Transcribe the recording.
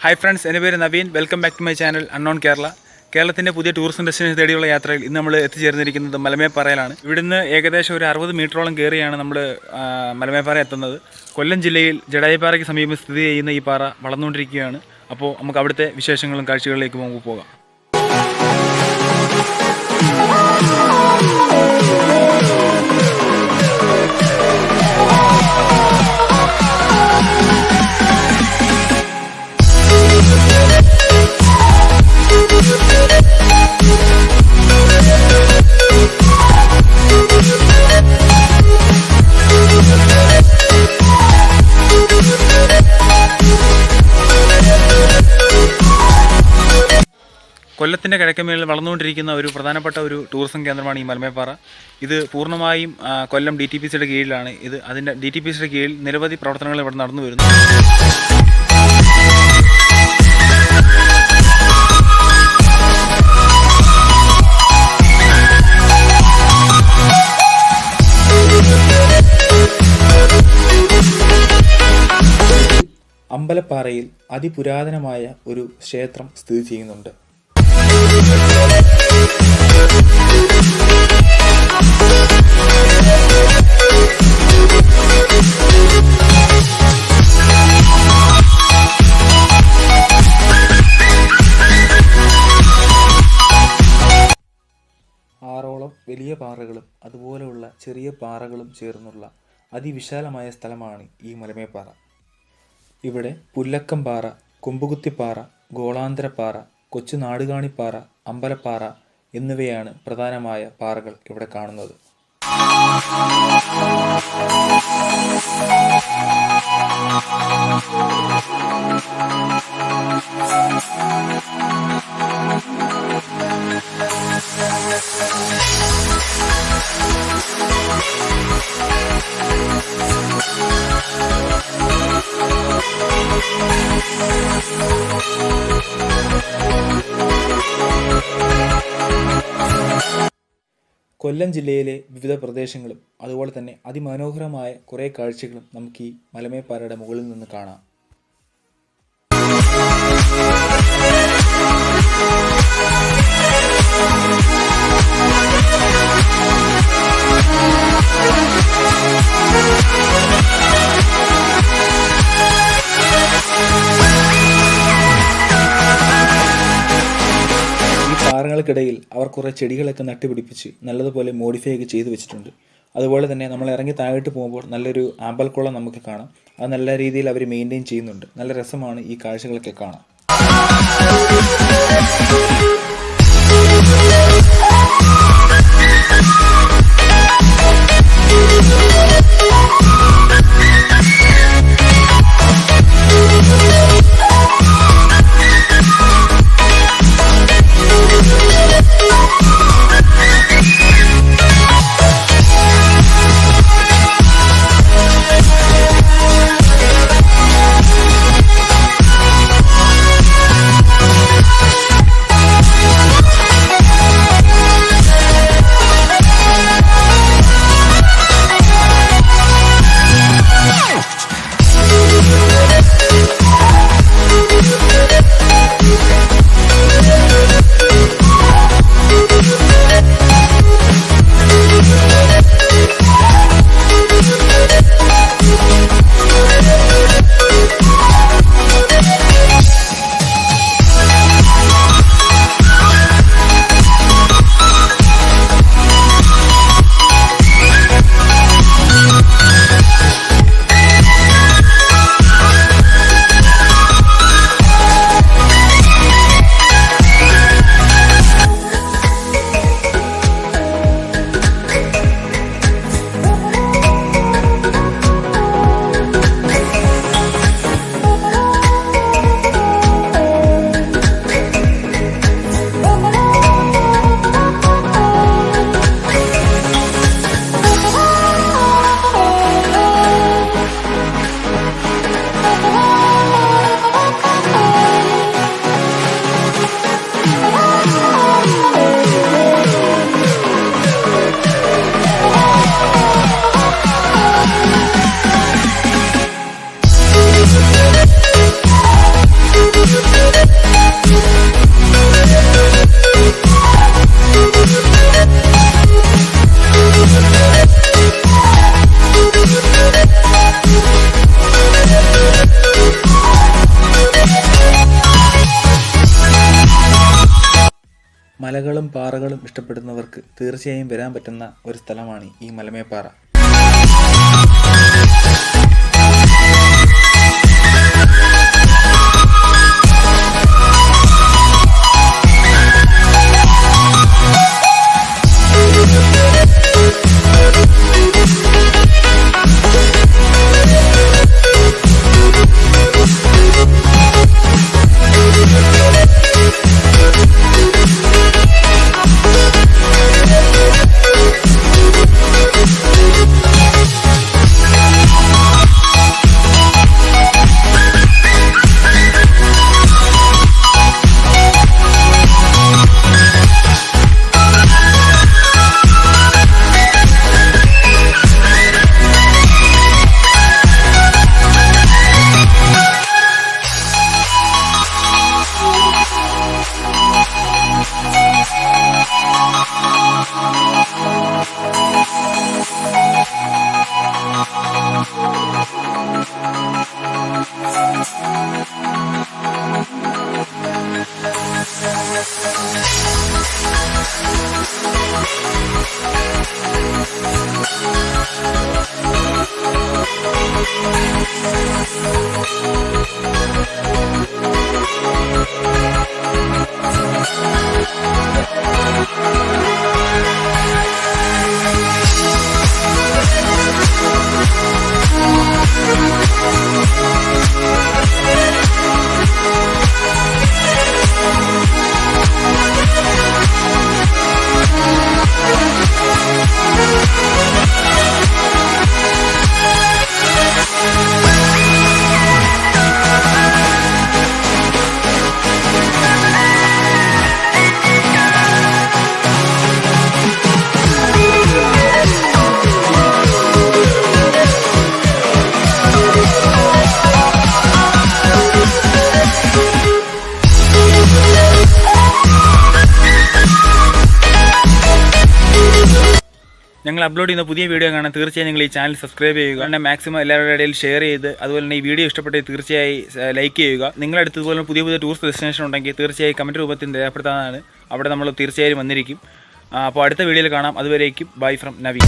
Hi friends, എൻ്റെ പേര് നവീൻ. Welcome back to my channel unknown Kerala. കേരളത്തിൻ്റെ പുതിയ ടൂറിസം ഡെസ്റ്റിനേഷൻ തേടിയുള്ള യാത്രയിൽ ഇന്ന് നമ്മൾ എത്തിച്ചേർന്നിരിക്കുന്നത് മലമേൽ പാറയിലാണ്. ഇവിടുന്ന് ഏകദേശം ഒരു 60 മീറ്ററോളം കയറിയാണ് നമ്മൾ മലമേൽ പാറ എത്തുന്നത്. കൊല്ലം ജില്ലയിൽ ജഡായിപ്പാറയ്ക്ക് സമീപം സ്ഥിതി ചെയ്യുന്ന ഈ പാറ വളർന്നുകൊണ്ടിരിക്കുകയാണ്. അപ്പോൾ നമുക്ക് അവിടുത്തെ വിശേഷങ്ങളും കാഴ്ചകളിലേക്ക് നമുക്ക് പോകാം. കൊല്ലത്തിൻ്റെ കിഴക്കമേളിൽ വളർന്നുകൊണ്ടിരിക്കുന്ന ഒരു പ്രധാനപ്പെട്ട ഒരു ടൂറിസം കേന്ദ്രമാണ് ഈ മലമേൽ പാറ. ഇത് പൂർണ്ണമായും കൊല്ലം DTPCയുടെ കീഴിലാണ്. അതിൻ്റെ DTPCയുടെ കീഴിൽ നിരവധി പ്രവർത്തനങ്ങൾ ഇവിടെ നടന്നു വരുന്നു. അമ്പലപ്പാറയിൽ അതിപുരാതനമായ ഒരു ക്ഷേത്രം സ്ഥിതി ചെയ്യുന്നുണ്ട്. ആറോളം വലിയ പാറകളും അതുപോലെയുള്ള ചെറിയ പാറകളും ചേർന്നുള്ള അതിവിശാലമായ സ്ഥലമാണ് ഈ മലമേൽ പാറ. ഇവിടെ പുല്ലക്കം പാറ, കൊമ്പുകുത്തിപ്പാറ, ഗോളാന്തരപ്പാറ, കൊച്ചു നാടുകാണിപ്പാറ, അമ്പലപ്പാറ എന്നിവയാണ് പ്രധാനമായ പാറകൾ ഇവിടെ കാണുന്നത്. കൊല്ലം ജില്ലയിലെ വിവിധ പ്രദേശങ്ങളും അതുപോലെ തന്നെ അതിമനോഹരമായ കുറേ കാഴ്ചകളും നമുക്ക് ഈ മലമേൽ പാറയുടെ മുകളിൽ നിന്ന് കാണാം. പാറകൾക്കിടയിൽ അവർ കുറേ ചെടികളൊക്കെ നട്ടുപിടിപ്പിച്ച് നല്ലതുപോലെ മോഡിഫൈ ഒക്കെ ചെയ്തു വെച്ചിട്ടുണ്ട്. അതുപോലെ തന്നെ നമ്മൾ ഇറങ്ങി താഴോട്ട് പോകുമ്പോൾ നല്ലൊരു ആമ്പൽക്കുളം നമുക്ക് കാണാം. അത് നല്ല രീതിയിൽ അവർ മെയിൻറ്റെയിൻ ചെയ്യുന്നുണ്ട്. നല്ല രസമാണ് ഈ കാഴ്ചകളൊക്കെ കാണാൻ. മലകളും പാറകളും ഇഷ്ടപ്പെടുന്നവർക്ക് തീർച്ചയായും വരാൻ പറ്റുന്ന ഒരു സ്ഥലമാണ് ഈ മലമേൽ പാറ. ഞങ്ങൾ അപ്ലോഡ് ചെയ്യുന്ന പുതിയ വീഡിയോ കാണാൻ തീർച്ചയായും നിങ്ങൾ ഈ ചാനൽ സബ്സ്ക്രൈബ് ചെയ്യുക. പിന്നെ മാക്സിമം എല്ലാവരുടെ ഇടയിൽ ഷെയർ ചെയ്ത് അതുപോലെ തന്നെ ഈ വീഡിയോ ഇഷ്ടപ്പെട്ടെങ്കിൽ തീർച്ചയായും ലൈക്ക് ചെയ്യുക. നിങ്ങളടുത്ത് ഇതുപോലെ പുതിയ പുതിയ ടൂറിസ്റ്റ് ഡെസ്റ്റിനേഷൻ ഉണ്ടെങ്കിൽ തീർച്ചയായും കമൻറ്റ് രൂപത്തിൽ രേഖപ്പെടുത്താനാണ്. അവിടെ നമ്മൾ തീർച്ചയായും വന്നിരിക്കും. അപ്പോൾ അടുത്ത വീഡിയോയിൽ കാണാം. അതുവരേക്കും ബൈ ഫ്രം നവി.